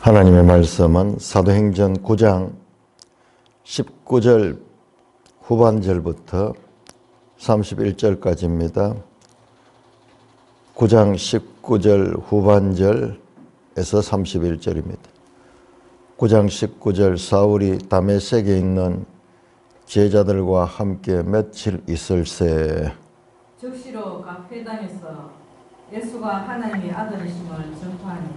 하나님의 말씀은 사도행전 9장 19절 후반절부터 31절까지입니다. 9장 19절 후반절에서 31절입니다. 9장 19절 사울이 다메섹에 있는 제자들과 함께 며칠 있을새 즉시로 각 회당에서 예수가 하나님의 아들이심을 전파하니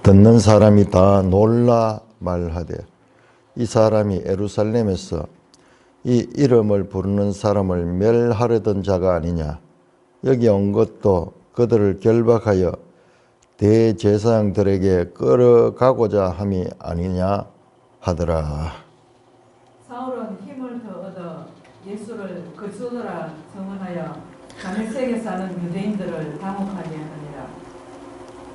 듣는 사람이 다 놀라 말하되 이 사람이 예루살렘에서 이 이름을 부르는 사람을 멸하려던 자가 아니냐. 여기 온 것도 그들을 결박하여 대제사장들에게 끌어가고자 함이 아니냐 하더라. 사울은 힘을 더 얻어 예수를 그리스도라 증언하여 다메섹에 사는 유대인들을 당혹하게 하느니라.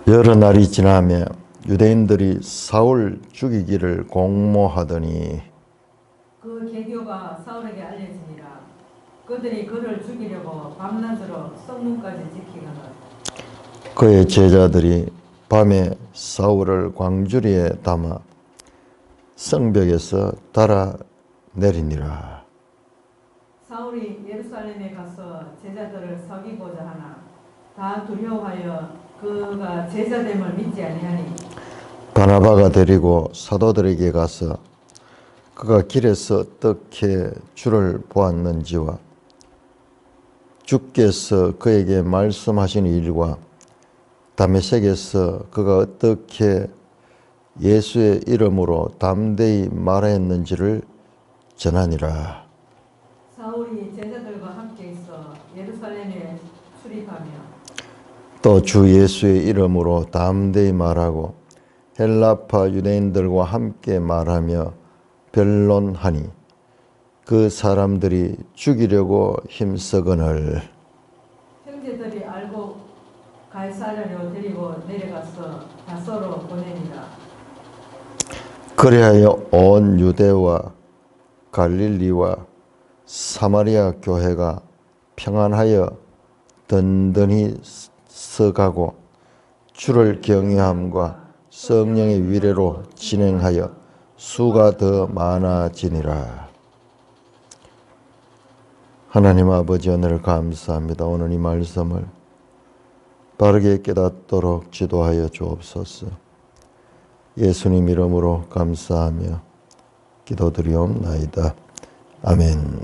여러 날이 지나며 유대인들이 사울 죽이기를 공모하더니 그 계교가 사울에게 알려지니라. 그들이 그를 죽이려고 밤낮으로 성문까지 지키거늘 그의 제자들이 밤에 사울을 광주리에 담아 성벽에서 달아내리니라. 사울이 예루살렘에 가서 제자들을 사귀고자 하나 다 두려워하여 그가 제자됨을 믿지 아니하니 바나바가 데리고 사도들에게 가서 그가 길에서 어떻게 주를 보았는지와 주께서 그에게 말씀하신 일과 다메섹에서 그가 어떻게 예수의 이름으로 담대히 말했는지를 전하니라. 사울이 제자들과 함께 있어 예루살렘에 출입하며 또 주 예수의 이름으로 담대히 말하고 헬라파 유대인들과 함께 말하며 변론하니 그 사람들이 죽이려고 힘쓰거늘 형제들이 알고 가이사랴로 데리고 내려가서 다소로 보내니라. 그리하여 온 유대와 갈릴리와 사마리아 교회가 평안하여 든든히 서가고 주를 경외함과 성령의 위례로 진행하여 수가 더 많아지니라. 하나님 아버지 오늘 감사합니다. 오늘 이 말씀을 바르게 깨닫도록 지도하여 주옵소서. 예수님 이름으로 감사하며 기도드리옵나이다. 아멘.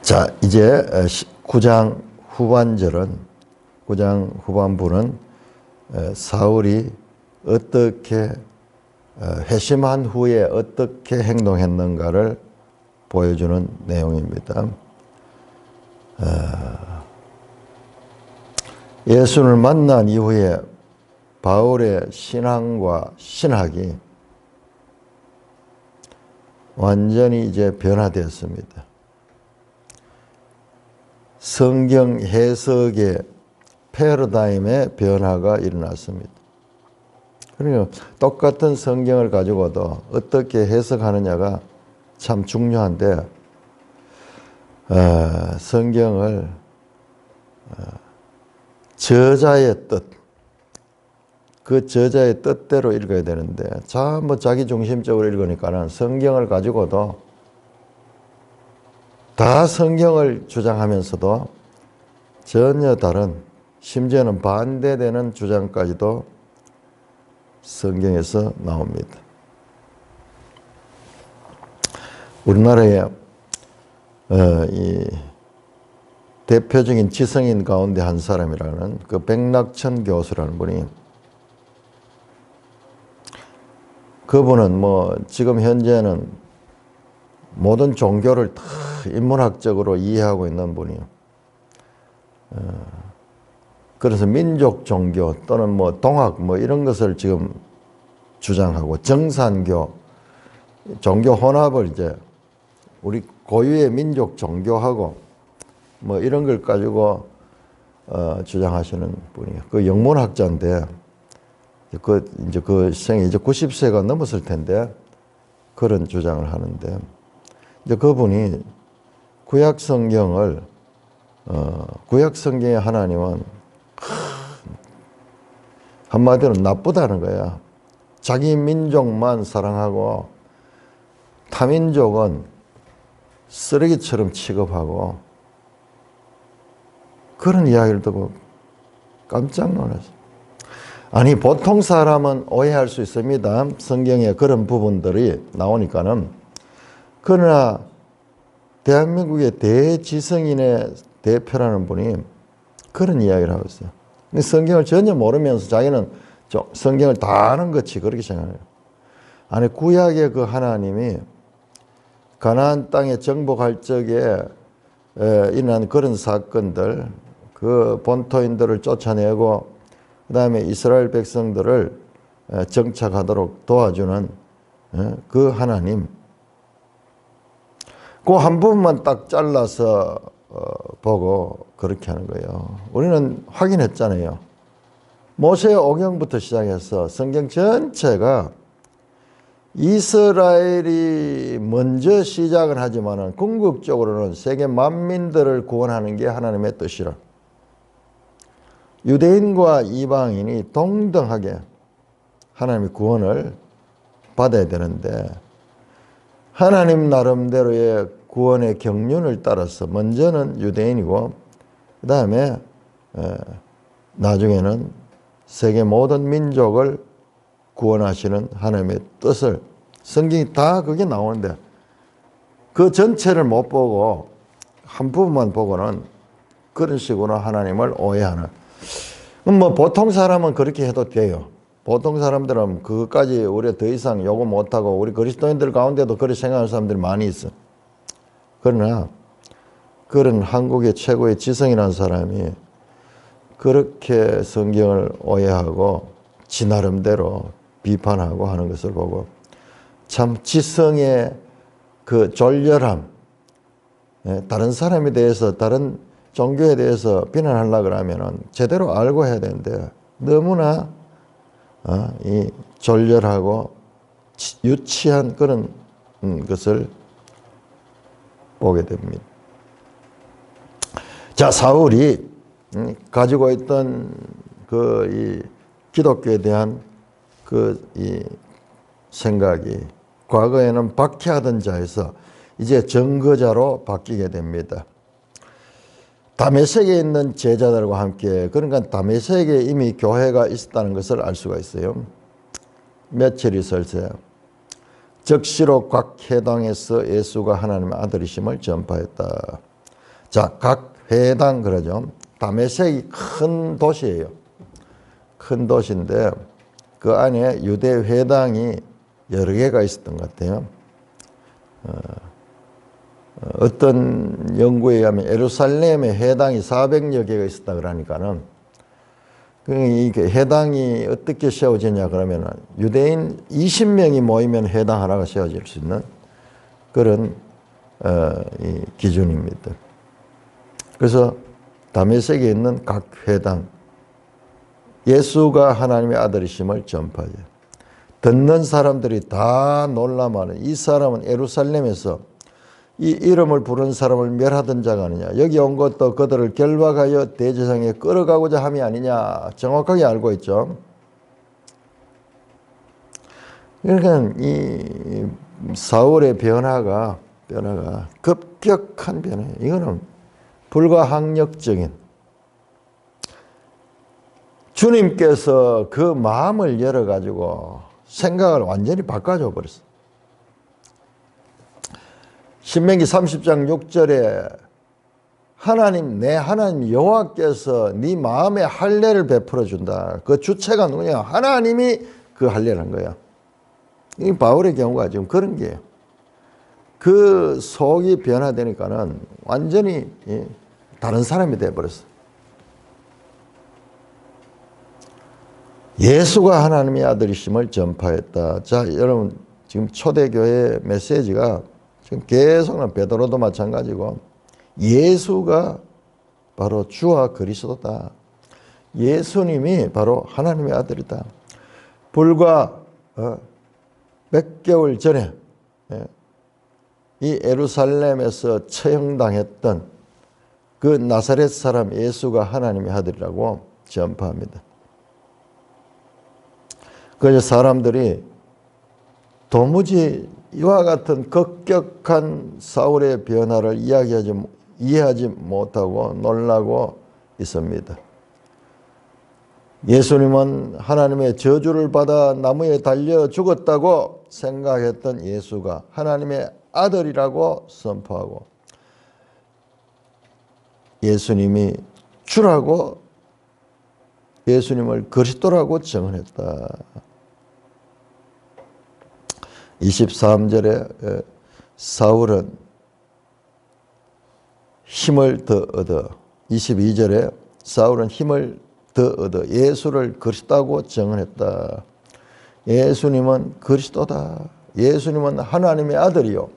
자, 이제 9장 후반부는 사울이 어떻게 회심한 후에 어떻게 행동했는가를 보여주는 내용입니다. 예수를 만난 이후에 바울의 신앙과 신학이 완전히 이제 변화되었습니다. 성경 해석의 패러다임의 변화가 일어났습니다. 그러니까 똑같은 성경을 가지고도 어떻게 해석하느냐가 참 중요한데 성경을 저자의 뜻, 그 저자의 뜻대로 읽어야 되는데 전부 자기 중심적으로 읽으니까는 성경을 가지고도 다 성경을 주장하면서도 전혀 다른, 심지어는 반대되는 주장까지도 성경에서 나옵니다. 우리나라에 이 대표적인 지성인 가운데 한 사람이라는 그 백낙천 교수라는 분이, 그분은 뭐 지금 현재는 모든 종교를 다 인문학적으로 이해하고 있는 분이에요. 그래서 민족 종교 또는 뭐 동학 뭐 이런 것을 지금 주장하고 정산교, 종교 혼합을 이제 우리 고유의 민족 종교하고 뭐 이런 걸 가지고 주장하시는 분이에요. 그 영문학자인데 그 생이 이제 90세가 넘었을 텐데 그런 주장을 하는데 이제 그분이 구약 성경을 구약 성경의 하나님은 한마디로 나쁘다는 거야. 자기 민족만 사랑하고 타민족은 쓰레기처럼 취급하고, 그런 이야기를 듣고 깜짝 놀랐어요. 아니, 보통 사람은 오해할 수 있습니다. 성경에 그런 부분들이 나오니까는. 그러나 대한민국의 대지성인의 대표라는 분이 그런 이야기를 하고 있어요. 성경을 전혀 모르면서 자기는 성경을 다 아는 것이 그렇게 생각해요. 아니, 구약의 그 하나님이 가나안 땅에 정복할 적에 일어난 그런 사건들, 그 본토인들을 쫓아내고 그 다음에 이스라엘 백성들을 정착하도록 도와주는 그 하나님, 그 한 부분만 딱 잘라서 보고 그렇게 하는 거예요. 우리는 확인했잖아요. 모세 오경부터 시작해서 성경 전체가 이스라엘이 먼저 시작을 하지만은 궁극적으로는 세계 만민들을 구원하는 게 하나님의 뜻이라. 유대인과 이방인이 동등하게 하나님의 구원을 받아야 되는데, 하나님 나름대로의 구원의 경륜을 따라서 먼저는 유대인이고 그 다음에 나중에는 세계 모든 민족을 구원하시는 하나님의 뜻을, 성경이 다 그게 나오는데 그 전체를 못 보고 한 부분만 보고는 그런 식으로 하나님을 오해하는. 뭐 보통 사람은 그렇게 해도 돼요. 보통 사람들은 그것까지 우리가 더 이상 요구 못하고, 우리 그리스도인들 가운데도 그렇게 생각하는 사람들이 많이 있어. 그러나 그런 한국의 최고의 지성이라는 사람이 그렇게 성경을 오해하고 지 나름대로 비판하고 하는 것을 보고, 참 지성의 그 졸렬함, 다른 사람에 대해서, 다른 종교에 대해서 비난하려고 하면은 제대로 알고 해야 되는데 너무나 이 졸렬하고 유치한 그런 것을 보게 됩니다. 자, 사울이 가지고 있던 이 기독교에 대한 이 생각이 과거에는 박해하던 자에서 이제 정거자로 바뀌게 됩니다. 다메섹에 있는 제자들과 함께, 그러니까 다메섹에 이미 교회가 있었다는 것을 알 수가 있어요. 며칠 있을 새 적시로 각 회당에서 예수가 하나님의 아들이심을 전파했다. 자, 각 회당 그러죠. 다메섹이 큰 도시예요. 큰 도시인데 그 안에 유대 회당이 여러 개가 있었던 것 같아요. 어떤 연구에 의하면 예루살렘에 회당이 400여 개가 있었다 그러니까는, 이 회당이 어떻게 세워지냐 그러면 유대인 20명이 모이면 회당 하나가 세워질 수 있는 그런 이 기준입니다. 그래서 다메섹에 있는 각 회당, 예수가 하나님의 아들이심을 전파해. 듣는 사람들이 다 놀라마는, 이 사람은 예루살렘에서 이 이름을 부른 사람을 멸하던 자가 아니냐, 여기 온 것도 그들을 결박하여 대제사장에 끌어가고자 함이 아니냐, 정확하게 알고 있죠. 그러니까 이 사울의 변화가 급격한 변화예요. 이거는 불가항력적인, 주님께서 그 마음을 열어가지고 생각을 완전히 바꿔줘 버렸어. 신명기 30장 6절에 하나님, 내 하나님 여호와께서 네 마음에 할례를 베풀어 준다. 그 주체가 누구냐? 하나님이 그 할례를 한 거야. 이 바울의 경우가 지금 그런 게요. 그 속이 변화되니까는 완전히 다른 사람이 돼버렸어. 예수가 하나님의 아들이심을 전파했다. 자, 여러분, 지금 초대교회 메시지가 지금 계속 베드로도 마찬가지고, 예수가 바로 주와 그리스도다. 예수님이 바로 하나님의 아들이다. 불과 몇 개월 전에 이 예루살렘에서 처형당했던 그 나사렛 사람 예수가 하나님의 아들이라고 전파합니다. 그래서 사람들이 도무지 이와 같은 급격한 사울의 변화를 이해하지 못하고 놀라고 있습니다. 예수님은 하나님의 저주를 받아 나무에 달려 죽었다고 생각했던 예수가 하나님의 아들이라고 선포하고 예수님이 주라고 예수님을 그리스도라고 증언했다. 23절에 사울은 힘을 더 얻어 22절에 사울은 힘을 더 얻어 예수를 그리스도라고 증언했다. 예수님은 그리스도다. 예수님은 하나님의 아들이요.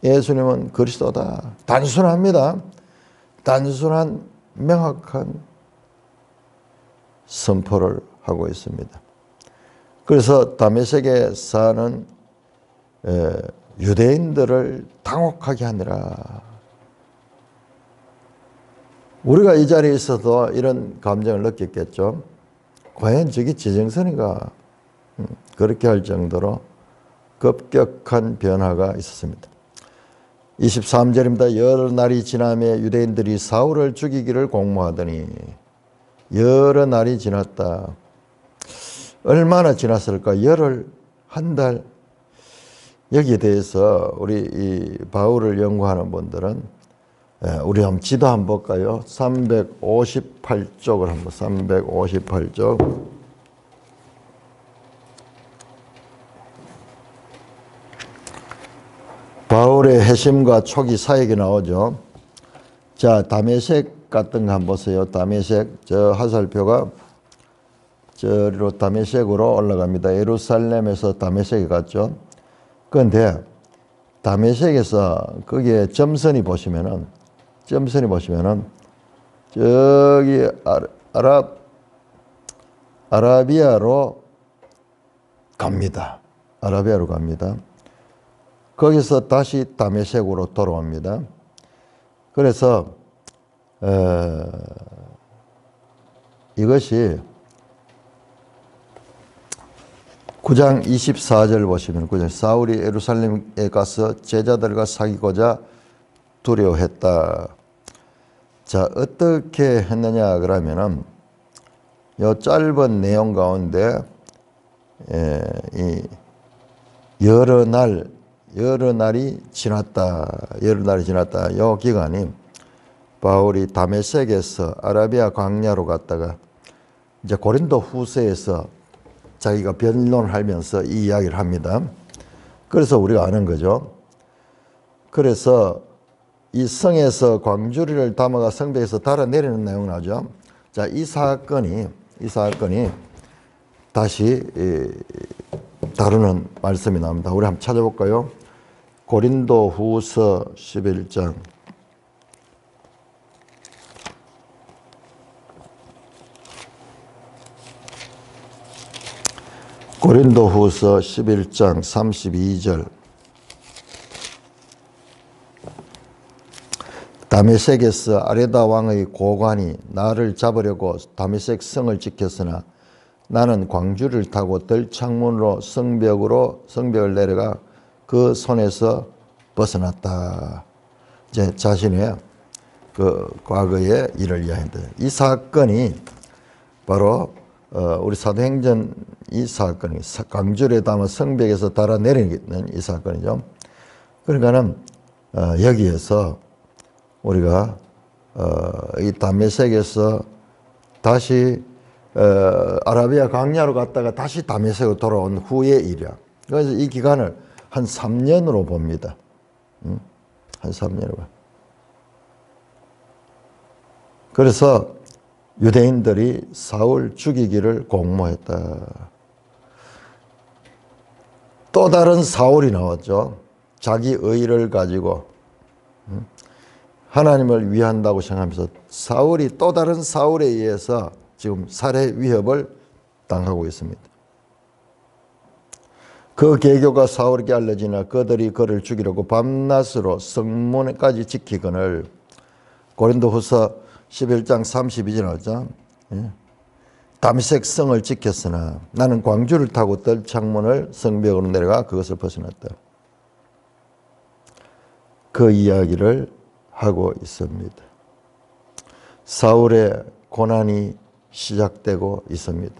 예수님은 그리스도다. 단순합니다. 단순한 명확한 선포를 하고 있습니다. 그래서 다메섹에 사는 유대인들을 당혹하게 하느라 우리가 이 자리에 있어도 이런 감정을 느꼈겠죠. 과연 저게 지정선인가? 그렇게 할 정도로 급격한 변화가 있었습니다. 23절입니다. 여러 날이 지나며 유대인들이 사울을 죽이기를 공모하더니 여러 날이 지났다. 얼마나 지났을까? 열흘, 한 달. 여기에 대해서 우리 이 바울을 연구하는 분들은 우리 한번 지도 한번 볼까요? 358쪽을 한번 358쪽. 바울의 회심과 초기 사역이 나오죠. 자, 다메섹 같은 거 한번 보세요. 다메섹, 저 화살표가 저리로 다메섹으로 올라갑니다. 예루살렘에서 다메섹에 갔죠. 그런데 다메섹에서 거기에 점선이 보시면은 저기 아라비아로 갑니다. 아라비아로 갑니다. 거기서 다시 다메섹으로 돌아옵니다. 그래서 이것이 9장 24절 보시면 사울이 예루살렘에 가서 제자들과 사귀고자 두려워했다. 자, 어떻게 했느냐 그러면은 요 짧은 내용 가운데 이 여러 날이 지났다. 요 기간이 바울이 다메섹에서 아라비아 광야로 갔다가 이제 고린도 후서에서 자기가 변론을 하면서 이 이야기를 합니다. 그래서 우리가 아는 거죠. 그래서 이 성에서 광주리를 담아가 성벽에서 달아내리는 내용 나오죠. 자, 이 사건이 다시 다루는 말씀이 나옵니다. 우리 한번 찾아볼까요? 고린도 후서 11장. 고린도 후서 11장 32절. 다메섹에서 아레다 왕의 고관이 나를 잡으려고 다메섹 성을 지켰으나 나는 광주를 타고 들창문으로 성벽을 내려가 그 손에서 벗어났다. 이제 자신의 그 과거의 일을 이야기합니다. 이 사건이 바로 우리 사도행전 이 사건이 광주리에 담아 성벽에서 달아내리는 이 사건이죠. 그러니까는 여기에서 우리가 이 다메섹에서 다시 아라비아 광야로 갔다가 다시 다메섹으로 돌아온 후의 일이야. 그래서 이 기간을 한 3년으로 봅니다. 한 3년으로. 그래서 유대인들이 사울 죽이기를 공모했다. 또 다른 사울이 나왔죠. 자기 의를 가지고 하나님을 위한다고 생각하면서 사울이 또 다른 사울에 의해서 지금 살해 위협을 당하고 있습니다. 그 계교가 사울에게 알려지나 그들이 그를 죽이려고 밤낮으로 성문까지 지키거늘 고린도후서 11장 32절 나오죠. 예. 다메섹 성을 지켰으나 나는 광주를 타고 뜰 창문을 성벽으로 내려가 그것을 벗어났다. 그 이야기를 하고 있습니다. 사울의 고난이 시작되고 있습니다.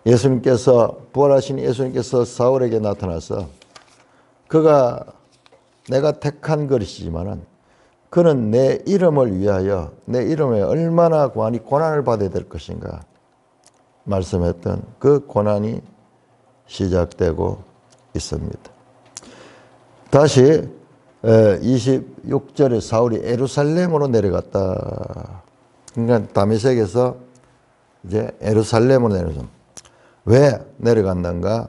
예수님께서 부활하신 예수님께서 사울에게 나타나서 그가 내가 택한 것이지만은 그는 내 이름을 위하여 내 이름에 얼마나 많이 고난을 받아야 될 것인가 말씀했던 그 고난이 시작되고 있습니다. 다시 26절에 사울이 예루살렘으로 내려갔다. 그러니까 다메섹에서 이제 예루살렘으로 내려서 왜 내려갔는가?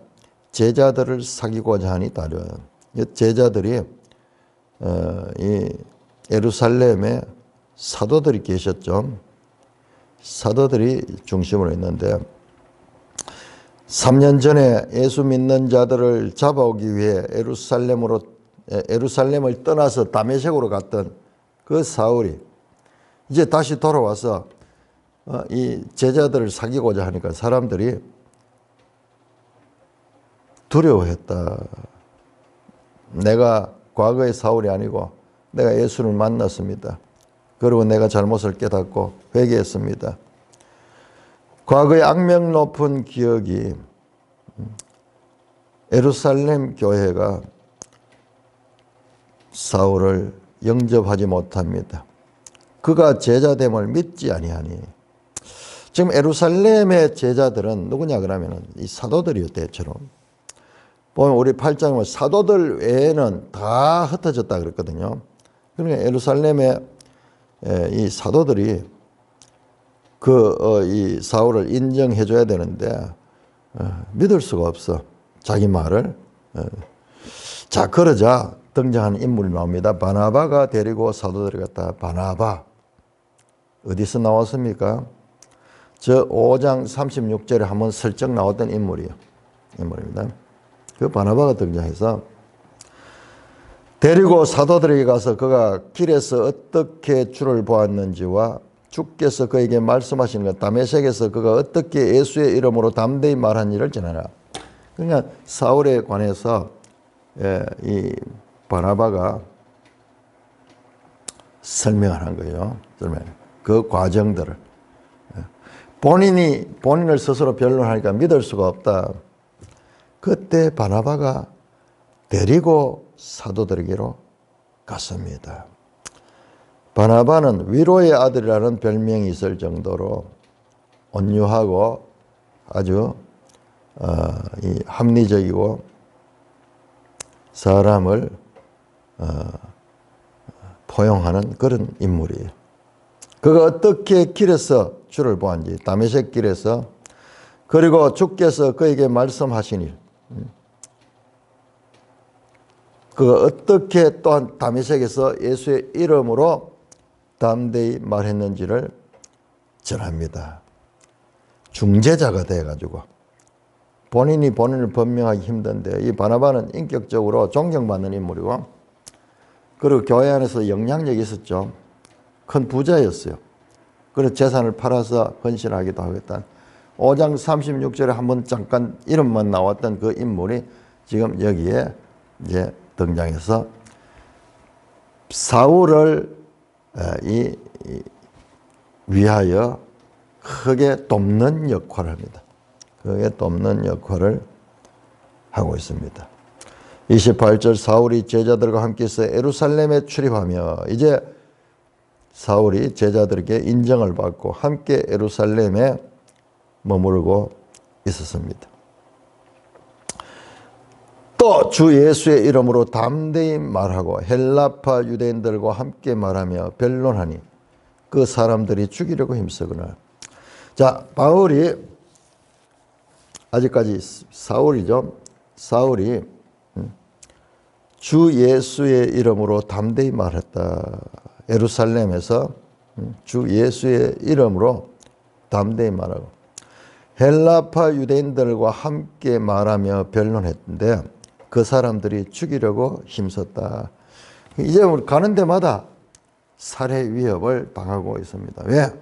제자들을 사귀고자 하니 따려. 제자들이 이 예루살렘에 사도들이 계셨죠. 사도들이 중심으로 있는데 3년 전에 예수 믿는 자들을 잡아오기 위해 예루살렘을 떠나서 다메섹으로 갔던 그 사울이 이제 다시 돌아와서 이 제자들을 사귀고자 하니까 사람들이 두려워했다. 내가 과거의 사울이 아니고 내가 예수를 만났습니다. 그리고 내가 잘못을 깨닫고 회개했습니다. 과거의 악명 높은 기억이 예루살렘 교회가 사울을 영접하지 못합니다. 그가 제자됨을 믿지 아니하니. 지금 예루살렘의 제자들은 누구냐 그러면 이 사도들이요 대체로. 보면 우리 8장에 보면 사도들 외에는 다 흩어졌다 그랬거든요. 그러니까 예루살렘의 이 사도들이 이 사울을 인정해 줘야 되는데 믿을 수가 없어. 자기 말을. 자, 그러자 등장하는 인물이 나옵니다. 바나바가 데리고 사도들이 갔다. 바나바. 어디서 나왔습니까? 저 5장 36절에 한번 슬쩍 나왔던 인물입니다. 그 바나바가 등장해서 데리고 사도들에게 가서 그가 길에서 어떻게 주를 보았는지와 주께서 그에게 말씀하시는 것, 다메섹에서 그가 어떻게 예수의 이름으로 담대히 말한 일을 전하라. 그러니까 사울에 관해서 이 바나바가 설명하는 거예요. 그 과정들을. 본인을 스스로 변론하니까 믿을 수가 없다. 그때 바나바가 데리고 사도들에게로 갔습니다. 바나바는 위로의 아들이라는 별명이 있을 정도로 온유하고 아주 합리적이고 사람을 포용하는 그런 인물이에요. 그가 어떻게 길에서 주를 보았는지, 다메섹 길에서, 그리고 주께서 그에게 말씀하신 일, 그가 어떻게 또한 다메섹에서 예수의 이름으로 담대히 말했는지를 전합니다. 중재자가 돼가지고 본인이 본인을 변명하기 힘든데 이 바나바는 인격적으로 존경받는 인물이고 그리고 교회 안에서 영향력이 있었죠. 큰 부자였어요. 그래서 재산을 팔아서 헌신하기도 하겠다. 5장 36절에 한번 잠깐 이름만 나왔던 그 인물이 지금 여기에 이제 등장해서 사울을 위하여 크게 돕는 역할을 합니다. 크게 돕는 역할을 하고 있습니다. 28절 사울이 제자들과 함께서 예루살렘에 출입하며 이제 사울이 제자들에게 인정을 받고 함께 예루살렘에 머물고 있었습니다. 또 주 예수의 이름으로 담대히 말하고 헬라파 유대인들과 함께 말하며 변론하니 그 사람들이 죽이려고 힘쓰거나. 자, 바울이 아직까지 사울이죠. 사울이 주 예수의 이름으로 담대히 말했다. 예루살렘에서 주 예수의 이름으로 담대히 말하고 헬라파 유대인들과 함께 말하며 변론했는데 그 사람들이 죽이려고 힘썼다. 이제 우리 가는 데마다 살해 위협을 당하고 있습니다. 왜?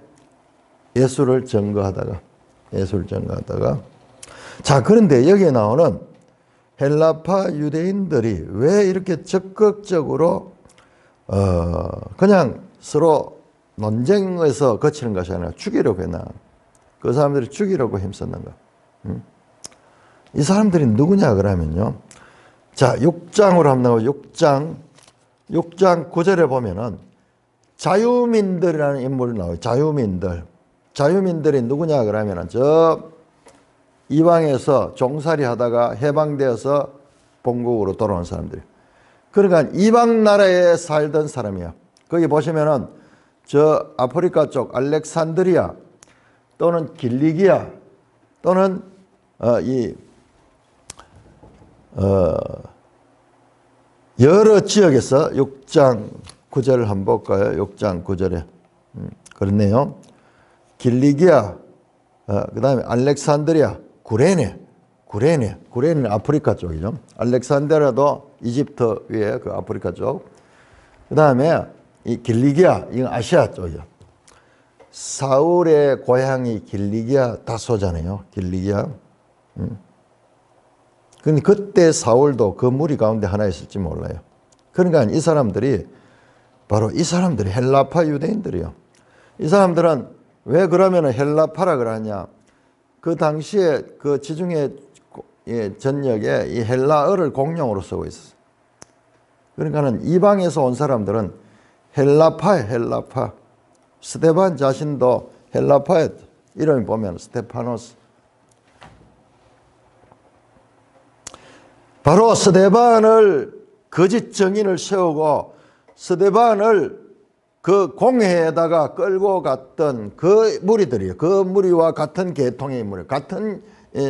예수를 증거하다가. 자, 그런데 여기에 나오는 헬라파 유대인들이 왜 이렇게 적극적으로 그냥 서로 논쟁에서 거치는 것이 아니라 죽이려고 했나? 그 사람들이 죽이려고 힘썼는가? 이 사람들이 누구냐 그러면요. 자, 6장으로 한번 나오고 6장 9절에 보면은 자유민들이라는 인물이 나와요. 자유민들이 누구냐 그러면은 저 이방에서 종살이 하다가 해방되어서 본국으로 돌아온 사람들이. 그러니까 이방 나라에 살던 사람이야. 거기 보시면은 저 아프리카 쪽 알렉산드리아 또는 길리기아 또는 여러 지역에서 6장 9절을 한번 볼까요? 6장 9절에 그렇네요. 길리기아 그 다음에 알렉산드리아 구레네 아프리카 쪽이죠. 알렉산드리아도 이집트 위에 그 아프리카 쪽. 그 다음에 이 길리기아 이건 아시아 쪽이죠. 사울의 고향이 길리기아 다소잖아요. 길리기아. 근데 그때 사울도 그 무리 가운데 하나 있을지 몰라요. 그러니까 이 사람들이 바로 이 사람들이 헬라파 유대인들이요. 이 사람들은 왜 그러면 헬라파라 그러냐? 그 당시에 그 지중해 전역에 이 헬라어를 공용으로 쓰고 있었어요. 그러니까는 이방에서 온 사람들은 헬라파예요, 헬라파. 스데반 자신도 헬라파였죠. 이름이 보면 스테파노스. 바로 스데반을 거짓 증인을 세우고 스데반을 그 공회에다가 끌고 갔던 그 무리들이에요. 그 무리와 같은 계통의 인물, 같은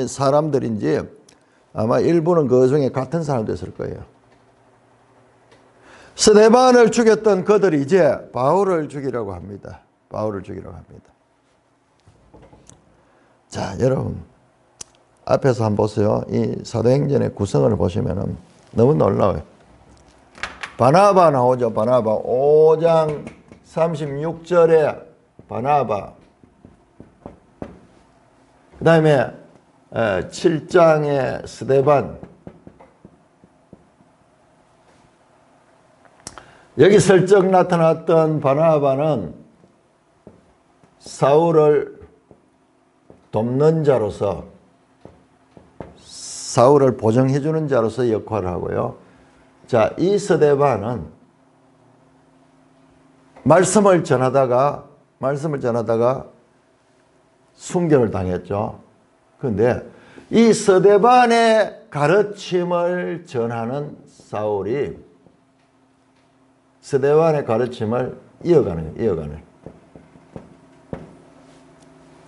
사람들인지 아마 일부는 그 중에 같은 사람도 있을 거예요. 스데반을 죽였던 그들이 이제 바울을 죽이려고 합니다. 자, 여러분 앞에서 한번 보세요. 이 사도행전의 구성을 보시면 너무 놀라워요. 바나바 나오죠. 바나바 5장 36절에 바나바, 그 다음에 7장에 스데반. 여기 슬쩍 나타났던 바나바는 사울을 돕는 자로서, 사울을 보정해 주는 자로서 역할을 하고요. 자, 이 스데반은 말씀을 전하다가 순교를 당했죠. 그런데 이 스데반의 가르침을 전하는 사울이 스데반의 가르침을 이어가는.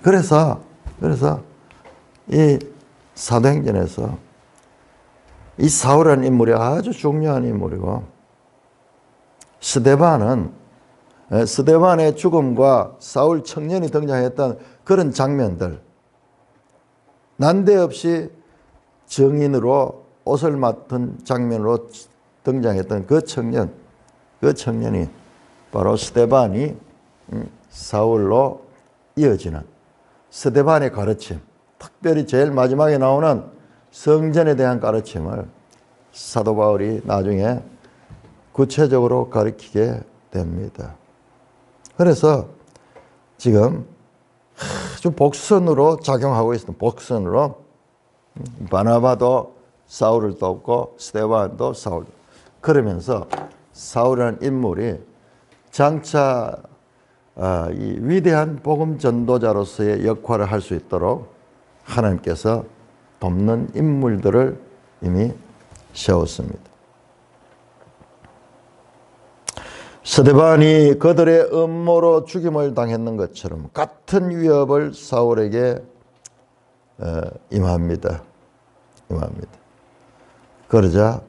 그래서 이 사도행전에서 이 사울이라는 인물이 아주 중요한 인물이고, 스데반의 죽음과 사울 청년이 등장했던 그런 장면들, 난데없이 정인으로 옷을 맡은 장면으로 등장했던 그 청년이 바로 스데반이 사울로 이어지는 스데반의 가르침, 특별히 제일 마지막에 나오는 성전에 대한 가르침을 사도 바울이 나중에 구체적으로 가르치게 됩니다. 그래서 지금 아주 복선으로 작용하고 있습니다. 복선으로 바나바도 사울을 돕고 스데반도 사울. 그러면서 사울이라는 인물이 장차 이 위대한 복음 전도자로서의 역할을 할 수 있도록 하나님께서 돕는 인물들을 이미 세웠습니다. 스데반이 그들의 음모로 죽임을 당했는 것처럼 같은 위협을 사울에게 임합니다. 그러자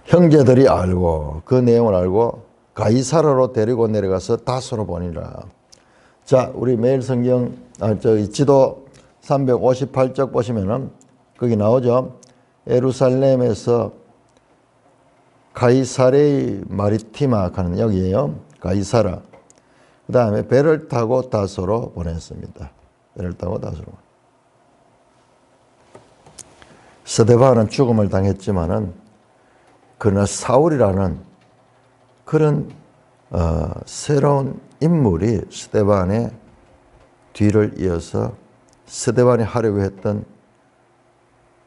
형제들이 알고 그 내용을 알고 가이사라로 데리고 내려가서 다소로 보니라. 자, 우리 매일 성경 지도 358쪽 보시면은 거기 나오죠. 예루살렘에서 가이사레이 마리티마 하는 여기에요. 가이사라. 그 다음에 배를 타고 다소로 보냈습니다. 배를 타고 다소로. 스데반은 죽음을 당했지만은 그러나 사울이라는 그런 새로운 인물이 스데반의 뒤를 이어서 스데반이 하려고 했던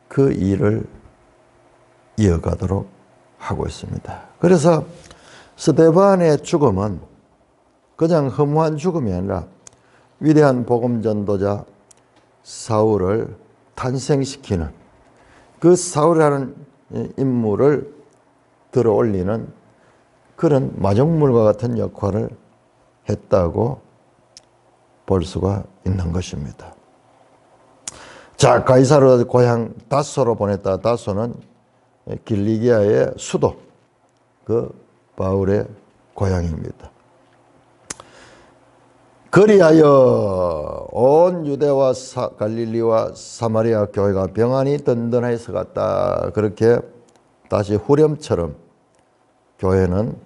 그 일을 이어가도록 하고 있습니다. 그래서 스데반의 죽음은 그냥 허무한 죽음이 아니라 위대한 복음 전도자 사울을 탄생시키는 그 사울이라는 인물을 들어 올리는 그런 마중물과 같은 역할을 했다고 볼 수가 있는 것입니다. 자, 가이사르 고향 다소로 보냈다. 다소는 길리기아의 수도, 그 바울의 고향입니다. 그리하여 온 유대와 갈릴리와 사마리아 교회가 평안히 든든하게 서갔다. 그렇게 다시 후렴처럼 교회는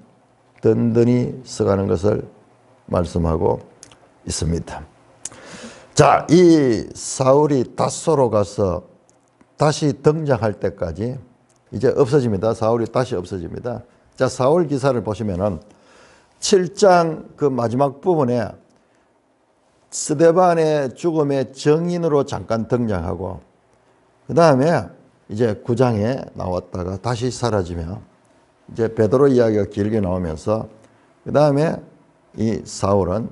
든든히 서가는 것을 말씀하고 있습니다. 자, 이 사울이 다소로 가서 다시 등장할 때까지 이제 없어집니다. 사울이 다시 없어집니다. 자, 사울 기사를 보시면은 7장 그 마지막 부분에 스데반의 죽음의 정인으로 잠깐 등장하고 그 다음에 이제 9장에 나왔다가 다시 사라지며 이제 베드로 이야기가 길게 나오면서 그 다음에 이 사울은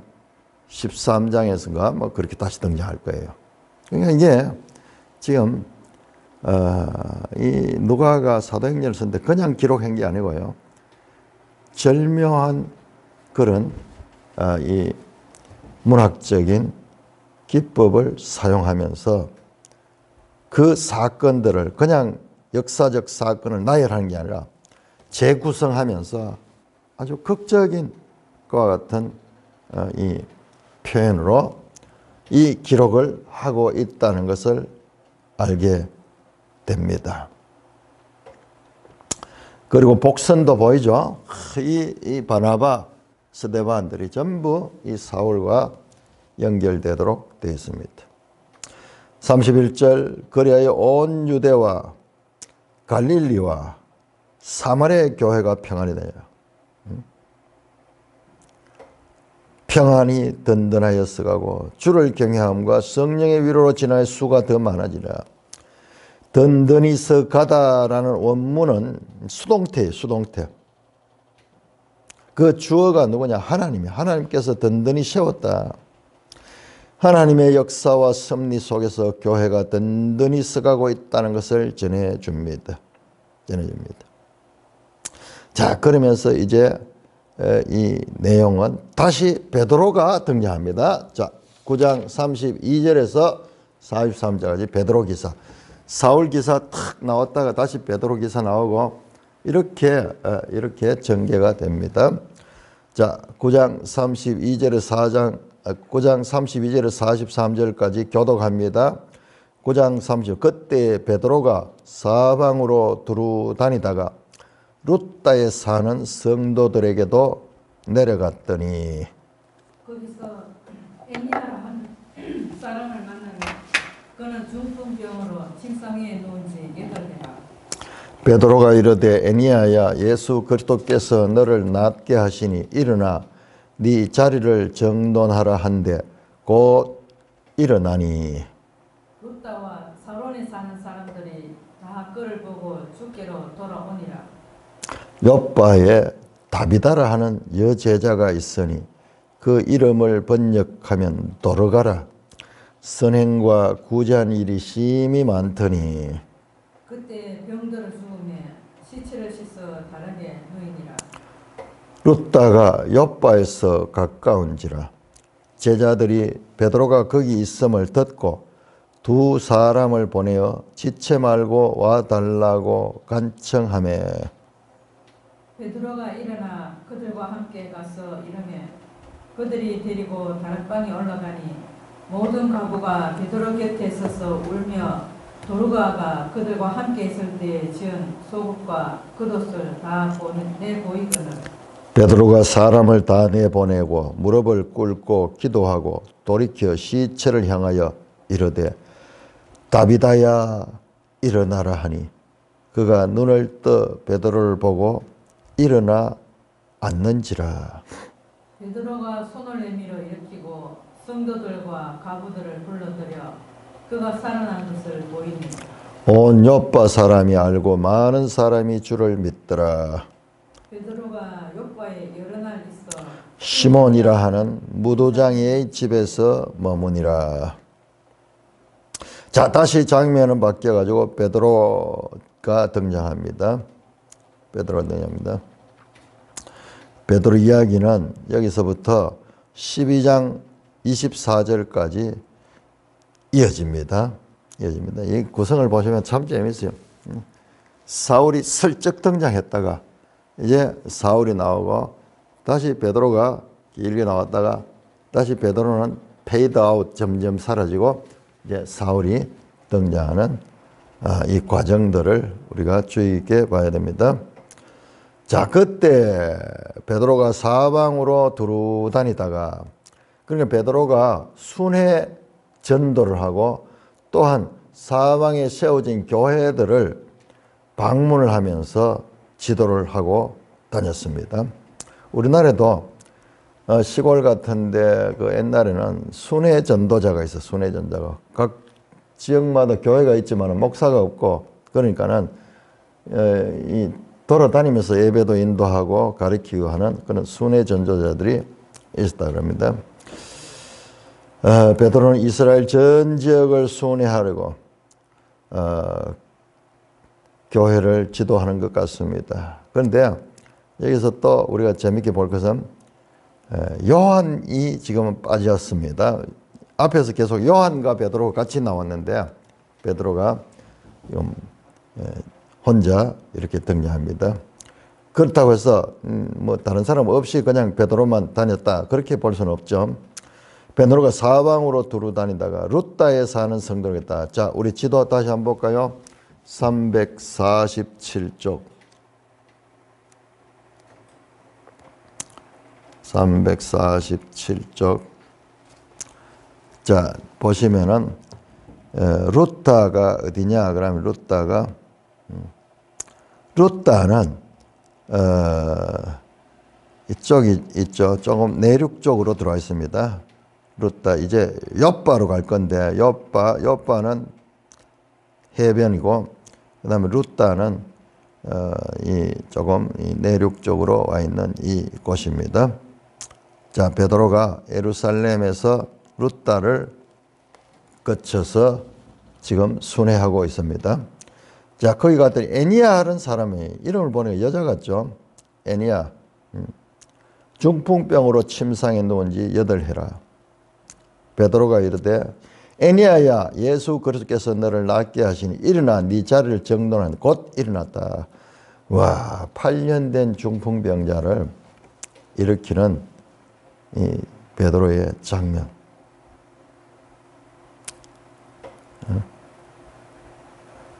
13장에서인가 뭐 그렇게 다시 등장할 거예요. 그러니까 이게 지금 이 누가가 사도행전을 썼는데 그냥 기록한 게 아니고요. 절묘한 그런 이 문학적인 기법을 사용하면서 그 사건들을 그냥 역사적 사건을 나열하는 게 아니라 재구성하면서 아주 극적인 것과 같은 이 표현으로 이 기록을 하고 있다는 것을 알게 됩니다. 그리고 복선도 보이죠. 이 바나바, 스데반들이 전부 이 사울과 연결되도록 되어 있습니다. 31절 그리하여 온 유대와 갈릴리와 사마리아 교회가 평안이 되냐. 평안이 든든하여 서가고 주를 경외함과 성령의 위로로 지나의 수가 더 많아지라. 든든히 서가다라는 원문은 수동태예요. 수동태. 그 주어가 누구냐? 하나님이에요. 하나님께서 든든히 세웠다. 하나님의 역사와 섭리 속에서 교회가 든든히 서가고 있다는 것을 전해줍니다. 전해줍니다. 자, 그러면서 이제 이 내용은 다시 베드로가 등장합니다. 자, 9장 32절에서 43절까지 베드로 기사. 사울 기사 탁 나왔다가 다시 베드로 기사 나오고 이렇게 전개가 됩니다. 자, 9장 32절에 9장 32절에 43절까지 교독합니다. 9장 30절 그때 베드로가 사방으로 두루 다니다가 루따에 사는 성도들에게도 내려갔더니 거기서 애니아라 하는 사람을 만나면 그는 중풍병으로 침상에 누운 지 8해라. 베드로가 이르되 애니아야 예수 그리스도께서 너를 낫게 하시니 일어나 네 자리를 정돈하라 한데 곧 일어나니 루따와 사론에 사는 사람들이 다 그를 보고 주께로 돌아오니라. 욥바에 다비다라 하는 여제자가 있으니 그 이름을 번역하면 도르가라. 선행과 구제한 일이 심히 많더니 그때 병들어 죽음에 시체를 씻어 다르게 누이니라. 루따가 욥바에서 가까운지라. 제자들이 베드로가 거기 있음을 듣고 두 사람을 보내어 지체 말고 와달라고 간청하매 베드로가 일어나 그들과 함께 가서 이르매 그들이 데리고 다락방에 올라가니 모든 가구가 베드로 곁에 서서 울며 도르가가 그들과 함께 있을 때에 지은 속옷과 겉옷을 다 내보이거늘 베드로가 사람을 다 내보내고 무릎을 꿇고 기도하고 돌이켜 시체를 향하여 이르되 다비다야 일어나라 하니 그가 눈을 떠 베드로를 보고 일어나 앉는지라. 베드로가 손을 내밀어 일으키고 성도들과 가부들을 불러들여 그가 살아난 것을 보이니 온 요빠 사람이 알고 많은 사람이 주를 믿더라. 베드로가 요바에 여러 날 있어 시몬이라 하는 무도장이의 집에서 머무니라. 자, 다시 장면은 바뀌어가지고 베드로가 등장합니다. 베드로가 등장합니다. 베드로 이야기는 여기서부터 12장 24절까지 이어집니다. 이 구성을 보시면 참 재밌어요. 사울이 슬쩍 등장했다가 이제 사울이 나오고 다시 베드로가 길게 나왔다가 다시 베드로는 페이드 아웃 점점 사라지고 이제 사울이 등장하는 이 과정들을 우리가 주의 있게 봐야 됩니다. 자, 그때 베드로가 사방으로 두루 다니다가 그러니까 베드로가 순회 전도를 하고 또한 사방에 세워진 교회들을 방문을 하면서 지도를 하고 다녔습니다. 우리나라에도 시골 같은데 그 옛날에는 순회 전도자가 있어. 순회 전도자가 각 지역마다 교회가 있지만 목사가 없고 그러니까는 이 돌아다니면서 예배도 인도하고 가르치고 하는 그런 순회 전도자들이 있었다 그럽니다. 베드로는 이스라엘 전 지역을 순회하려고 교회를 지도하는 것 같습니다. 그런데 여기서 또 우리가 재밌게 볼 것은 요한이 지금은 빠졌습니다. 앞에서 계속 요한과 베드로가 같이 나왔는데 베드로가 혼자 이렇게 등장합니다. 그렇다고 해서 뭐 다른 사람 없이 그냥 베드로만 다녔다 그렇게 볼 수는 없죠. 베드로가 사방으로 두루 다니다가 루다에 사는 성도가 있다. 자, 우리 지도 다시 한번 볼까요? 347쪽. 347쪽. 자, 보시면은 루다가 어디냐? 그러면 루다는 이쪽이 있죠. 조금 내륙 쪽으로 들어와 있습니다. 루다 이제 욥바로 갈 건데 욥바는 해변이고 그다음에 루다는 이 조금 내륙 쪽으로 와 있는 이 곳입니다. 자, 베드로가 예루살렘에서 루다를 거쳐서 지금 순회하고 있습니다. 자, 거기 갔더니 애니야라는 사람이 이름을 보니까 여자 같죠. 애니야. 중풍병으로 침상에 누운 지 8해라. 베드로가 이르되 애니야야 예수 그리스도께서 너를 낫게 하시니 일어나 네 자리를 정돈하니 곧 일어났다. 와, 8년 된 중풍병자를 일으키는 이 베드로의 장면.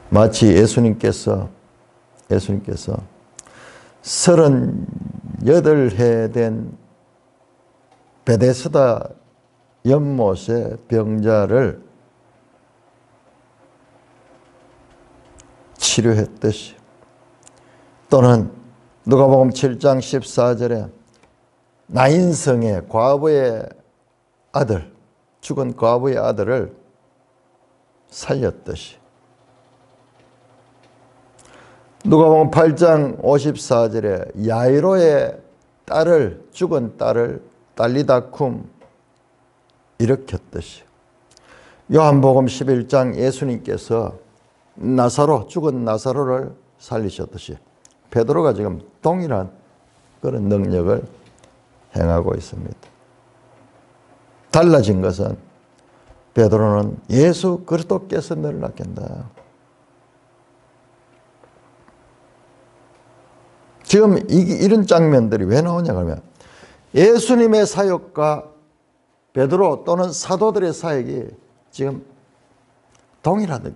마치 예수님께서 38해 된 베데스다 연못의 병자를 치료했듯이 또는 누가복음 7장 14절에 나인성의 과부의 아들, 죽은 과부의 아들을 살렸듯이 누가복음 8장 54절에 야이로의 딸을 죽은 딸을 딸리다쿰 일으켰듯이 요한복음 11장 예수님께서 죽은 나사로를 살리셨듯이 베드로가 지금 동일한 그런 능력을 행하고 있습니다. 달라진 것은 베드로는 예수 그리스도께서 너를 낫겠다. 지금 이런 장면들이 왜 나오냐 그러면 예수님의 사역과 베드로 또는 사도들의 사역이 지금 동일하다.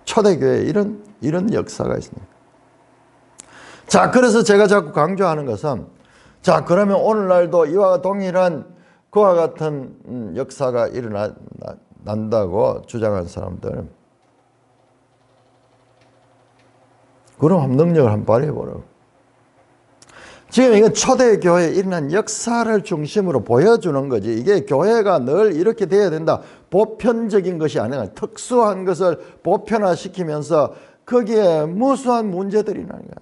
초대교회에 이런 역사가 있습니다. 자, 그래서 제가 자꾸 강조하는 것은, 자, 그러면 오늘날도 이와 동일한 그와 같은 역사가 일어난다고 주장하는 사람들, 그럼 능력을 한번 발휘해보라고. 지금 이건 초대교회에 일어난 역사를 중심으로 보여주는 거지. 이게 교회가 늘 이렇게 돼야 된다. 보편적인 것이 아니라 특수한 것을 보편화시키면서 거기에 무수한 문제들이 나는 거야.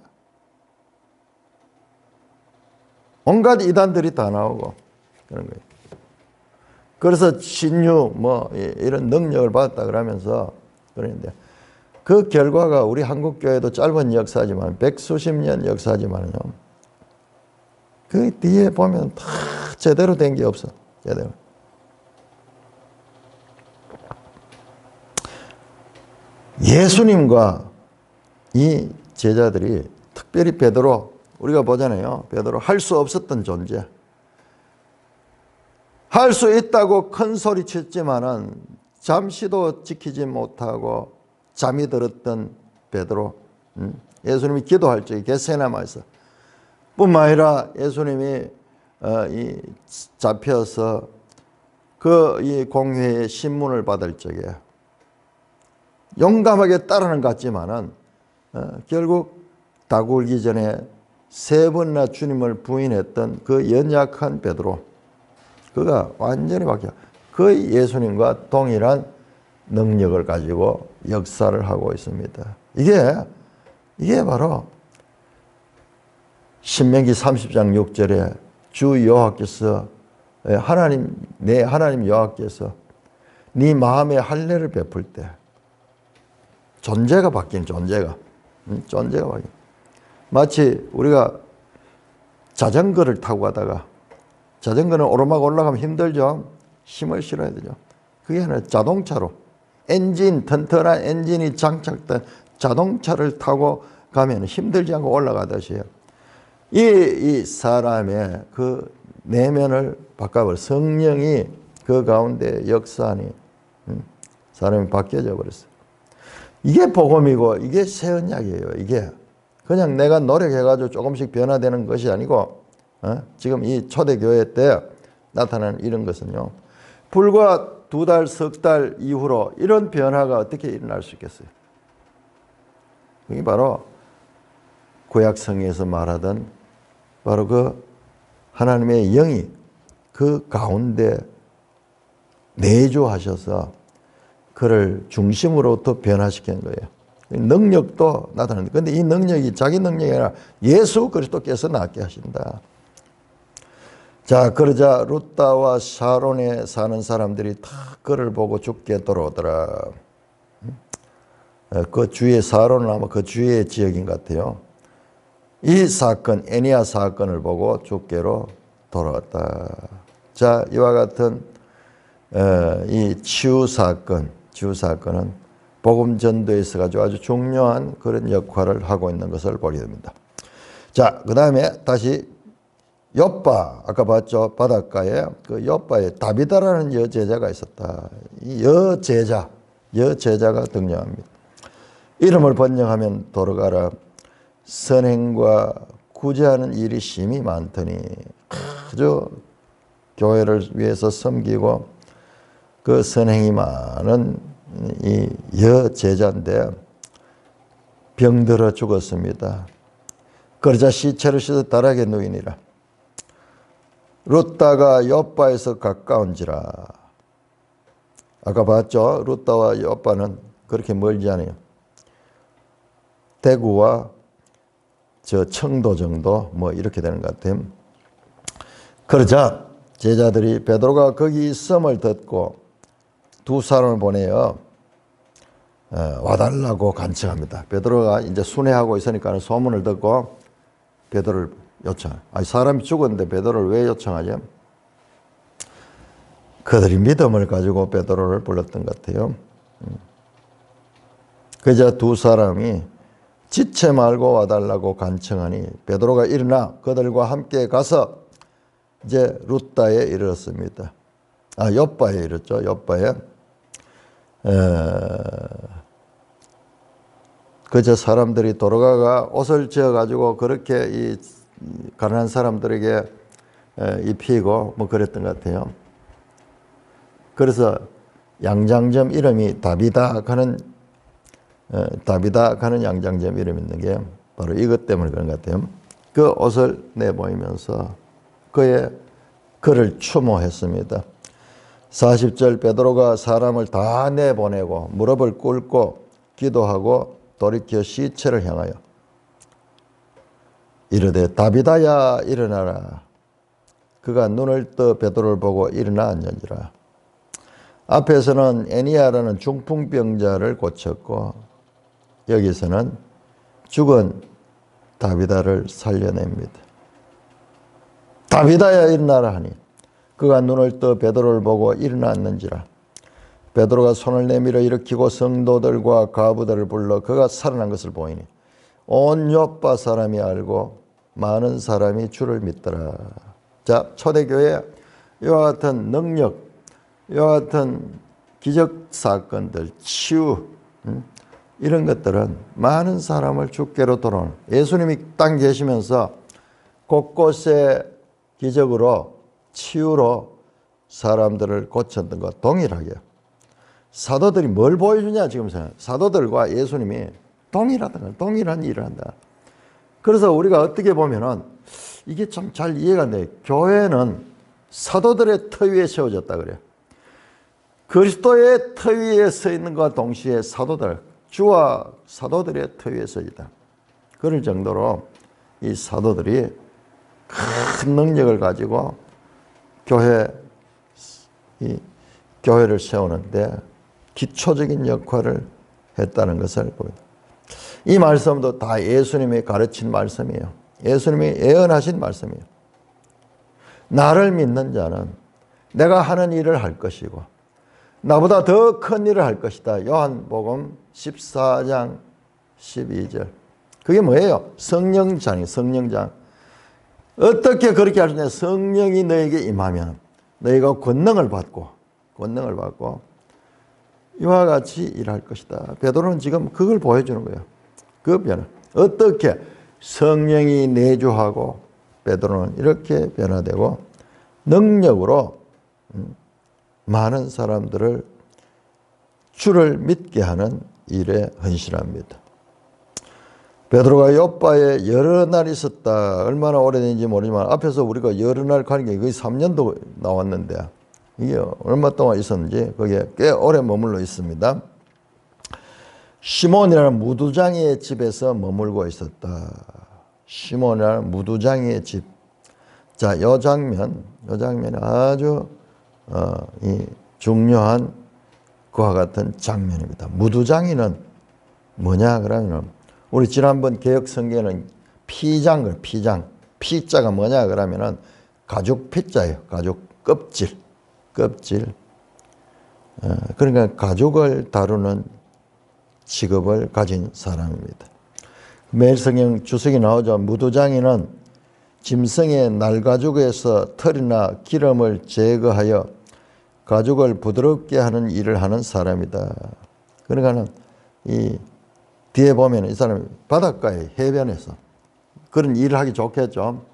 온갖 이단들이 다 나오고 그런 거예요. 그래서 신유 이런 능력을 받았다 그러면서 그러는데, 그 결과가 우리 한국교회도 짧은 역사지만 백수십 년 역사지만요, 그 뒤에 보면 다 제대로 된 게 없어. 제대로. 예수님과 이 제자들이, 특별히 베드로, 우리가 보잖아요. 베드로 할 수 없었던 존재. 할 수 있다고 큰 소리 쳤지만은 잠시도 지키지 못하고 잠이 들었던 베드로. 예수님이 기도할 적에 겟세마네에서 뿐만 아니라 예수님이 잡혀서 이 공회의 신문을 받을 적에 용감하게 따르는 것 같지만은 결국 닭 울기 전에 3번이나 주님을 부인했던 그 연약한 베드로, 그가 완전히 바뀌어 그 예수님과 동일한 능력을 가지고 역사를 하고 있습니다. 이게 바로 신명기 30장 6절에 주 여호와께서, 내 하나님 여호와께서 네 마음에 할례를 베풀 때 존재가 바뀐, 존재가 바뀐. 마치 우리가 자전거를 타고 가다가, 자전거는 오르막 올라가면 힘들죠. 힘을 실어야 되죠. 그게 아니라 자동차로 튼튼한 엔진이 장착된 자동차를 타고 가면 힘들지 않고 올라가듯이요. 이 사람의 그 내면을 바꿔버려, 성령이 그 가운데 역사하니 사람이 바뀌어져 버렸어요. 이게 복음이고 이게 새 언약이에요. 이게 그냥 내가 노력해가지고 조금씩 변화되는 것이 아니고, 지금 이 초대교회 때 나타나는 이런 것은요, 불과 2달, 석 달 이후로 이런 변화가 어떻게 일어날 수 있겠어요? 이게 바로 구약성에서 말하던 바로 그 하나님의 영이 그 가운데 내주하셔서 그를 중심으로부터 변화시키는 거예요. 능력도 나타나는데, 근데 이 능력이 자기 능력이 아니라 예수 그리스도께서 낫게 하신다. 자, 그러자 루다와 샤론에 사는 사람들이 다 그를 보고 죽게 돌아오더라. 그 주위의 샤론은 아마 그 주위의 지역인 것 같아요. 이 사건, 애니아 사건을 보고 죽게로 돌아왔다. 자, 이와 같은 이 치유 사건은 복음 전도에서 아주 중요한 그런 역할을 하고 있는 것을 보게 됩니다. 자, 그 다음에 다시 욥바, 아까 봤죠? 바닷가에 그 욥바에 다비다라는 여제자가 있었다. 이 여제자가 등장합니다. 이름을 번역하면 돌아가라. 선행과 구제하는 일이 심히 많더니, 아주 교회를 위해서 섬기고 그 선행이 많은 이 여제자인데 병들어 죽었습니다. 그러자 시체를 씻어 다락에 누이니라. 룻다가 욥바에서 가까운지라. 아까 봤죠? 룻다와 욥바는 그렇게 멀지 않아요. 대구와 청도 정도 이렇게 되는 것 같아요. 그러자 제자들이 베드로가 거기 있음을 듣고 2 사람을 보내어 와달라고 간청합니다. 베드로가 이제 순회하고 있으니까 소문을 듣고 베드로를 요청. 사람이 죽었는데 베드로를 왜 요청하죠? 그들이 믿음을 가지고 베드로를 불렀던 것 같아요. 그러자 2 사람이 지체 말고 와달라고 간청하니 베드로가 일어나 그들과 함께 가서 이제 룻다에 이르렀습니다. 욥바에 이르렀죠. 욥바에. 그저 사람들이 도로가가 옷을 지어가지고 그렇게 이 가난한 사람들에게 입히고 뭐 그랬던 것 같아요. 그래서 양장점 이름이 다비다 가는 양장점 이름이 있는 게 바로 이것 때문에 그런 것 같아요. 그 옷을 내보이면서 그를 추모했습니다. 40절 베드로가 사람을 다 내보내고 무릎을 꿇고 기도하고 돌이켜 시체를 향하여 이르되 다비다야 일어나라. 그가 눈을 떠 베드로를 보고 일어나 앉은지라. 앞에서는 애니아라는 중풍병자를 고쳤고 여기서는 죽은 다비다를 살려냅니다. 다비다야 일어나라 하니 그가 눈을 떠 베드로를 보고 일어나 앉는지라. 베드로가 손을 내밀어 일으키고 성도들과 과부들을 불러 그가 살아난 것을 보이니 온 요파 사람이 알고 많은 사람이 주를 믿더라. 자, 초대교회 이와 같은 능력, 이와 같은 기적 사건들, 치유, 이런 것들은 많은 사람을 주께로 돌아오는, 예수님이 땅 계시면서 곳곳에 기적으로 치유로 사람들을 고쳤던 것 동일하게 사도들이 뭘 보여주냐 지금 사도들과 예수님이 동일한 일을 한다. 그래서 우리가 어떻게 보면은 이게 참 잘 이해가 안 돼요. 교회는 사도들의 터 위에 세워졌다 그래요. 그리스도의 터 위에 서 있는 것과 동시에 주와 사도들의 터 위에 서 있다. 그럴 정도로 이 사도들이 큰 능력을 가지고 교회를 세우는데 기초적인 역할을 했다는 것을 봅니다. 이 말씀도 다 예수님이 가르친 말씀이에요. 예수님이 예언하신 말씀이에요. 나를 믿는 자는 내가 하는 일을 할 것이고 나보다 더 큰 일을 할 것이다. 요한복음 14장 12절. 그게 뭐예요? 성령장이에요. 성령장. 어떻게 그렇게 할 수 있냐? 성령이 너에게 임하면 너희가 권능을 받고 이와 같이 일할 것이다. 베드로는 지금 그걸 보여주는 거예요. 그 변화. 어떻게 성령이 내주하고 베드로는 이렇게 변화되고 능력으로 많은 사람들을 주를 믿게 하는 일에 헌신합니다. 베드로가 요빠에 여러 날 있었다. 얼마나 오래된지 모르지만 앞에서 우리가 여러 날 가는 게 거의 3년도 나왔는데 이게 얼마 동안 있었는지 그게 꽤 오래 머물러 있습니다. 시몬이라는 무두장이의 집에서 머물고 있었다. 시몬이라는 무두장이의 집. 자, 이 장면이 아주 중요한 그와 같은 장면입니다. 무두장이는 뭐냐 그러면 우리 지난번 개혁 성경에는 피장. 피자가 뭐냐 그러면은 가죽 피자예요. 가죽 껍질. 그러니까 가죽을 다루는 직업을 가진 사람입니다. 매일 성경 주석이 나오죠. 무두장이는 짐승의 날가죽에서 털이나 기름을 제거하여 가죽을 부드럽게 하는 일을 하는 사람이다. 그러니까는 이 뒤에 보면 이 사람이 바닷가에 해변에서 그런 일을 하기 좋겠죠.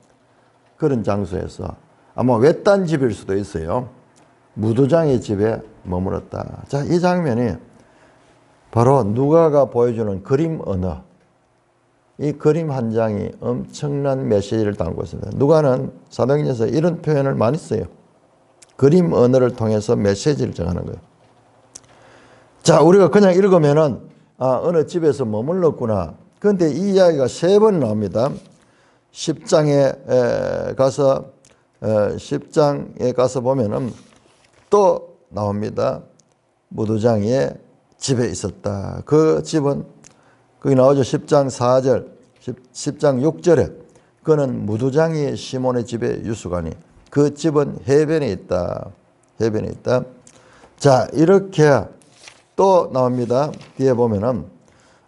그런 장소에서 아마 외딴 집일 수도 있어요. 무두장의 집에 머물었다. 자, 이 장면이 바로 누가가 보여주는 그림 언어. 이 그림 한 장이 엄청난 메시지를 담고 있습니다. 누가는 사도행전에서 이런 표현을 많이 써요. 그림 언어를 통해서 메시지를 정하는 거예요. 자, 우리가 그냥 읽으면은 어느 집에서 머물렀구나. 그런데 이 이야기가 3번 나옵니다. 10장에 가서 보면은 또 나옵니다. 무두장이의 집에 있었다. 그 집은 거기 나오죠. 10장 4절, 10장 6절에 그는 무두장이 시몬의 집에 유숙하니 그 집은 해변에 있다. 자, 이렇게 또 나옵니다. 뒤에 보면은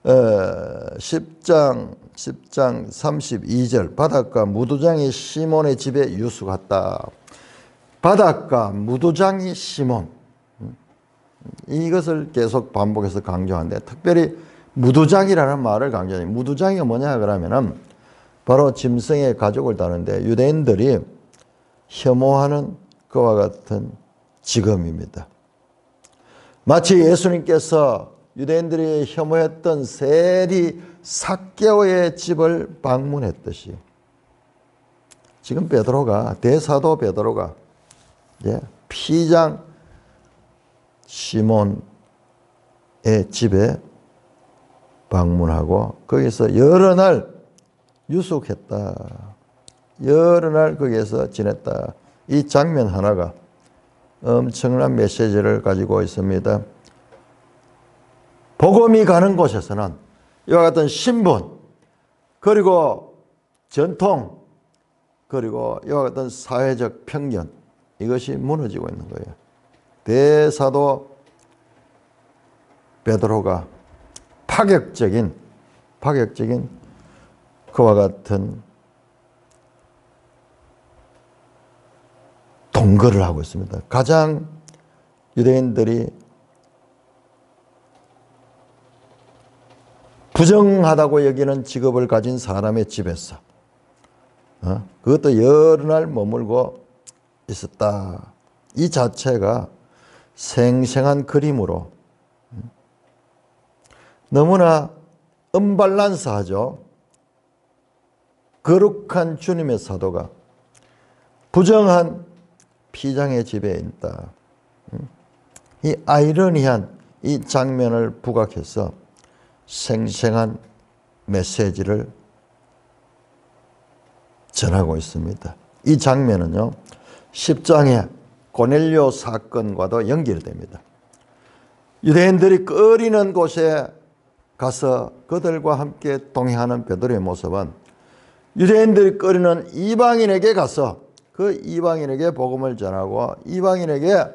10장 32절 바닷가 무두장이 시몬의 집에 유숙했다. 바닷가 무두장이 시몬. 이것을 계속 반복해서 강조하는데, 특별히 무두장이라는 말을 강조해요. 무두장이 뭐냐 그러면은 바로 짐승의 가죽을 다루는데 유대인들이 혐오하는 그와 같은 직업입니다. 마치 예수님께서 유대인들이 혐오했던 세리 삭개오의 집을 방문했듯이, 지금 베드로가, 대사도 베드로가 피장 시몬의 집에 방문하고 거기서 여러 날 유숙했다. 여러 날 거기에서 지냈다. 이 장면 하나가 엄청난 메시지를 가지고 있습니다. 복음이 가는 곳에서는 이와 같은 신분, 그리고 전통, 그리고 이와 같은 사회적 편견, 이것이 무너지고 있는 거예요. 대사도 베드로가 파격적인 그와 같은 동거를 하고 있습니다. 가장 유대인들이 부정하다고 여기는 직업을 가진 사람의 집에서 그것도 여러 날 머물고 있었다. 이 자체가 생생한 그림으로 너무나 언밸런스하죠. 거룩한 주님의 사도가 부정한 피장의 집에 있다. 이 아이러니한 이 장면을 부각해서 생생한 메시지를 전하고 있습니다. 이 장면은요, 10장의 고넬료 사건과도 연결됩니다. 유대인들이 끓이는 곳에 가서 그들과 함께 동행하는 베드로의 모습은 유대인들이 끓이는 이방인에게 가서 그 이방인에게 복음을 전하고 이방인에게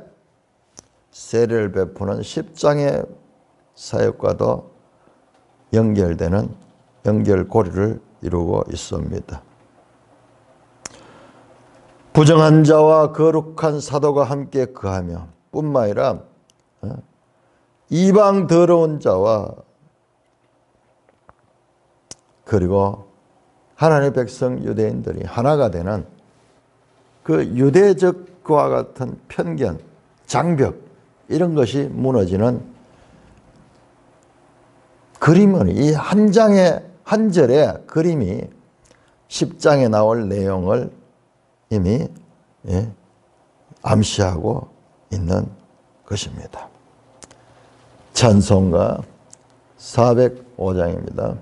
세례를 베푸는 10장의 사역과도 연결되는 연결고리를 이루고 있습니다. 부정한 자와 거룩한 사도가 함께 거하며 뿐만 아니라 이방 더러운 자와 그리고 하나님의 백성 유대인들이 하나가 되는 그 유대적 그와 같은 편견, 장벽, 이런 것이 무너지는 그림은 이 한 장의 한 절의 그림이 10장에 나올 내용을 이미 암시하고 있는 것입니다. 찬송가 405장입니다.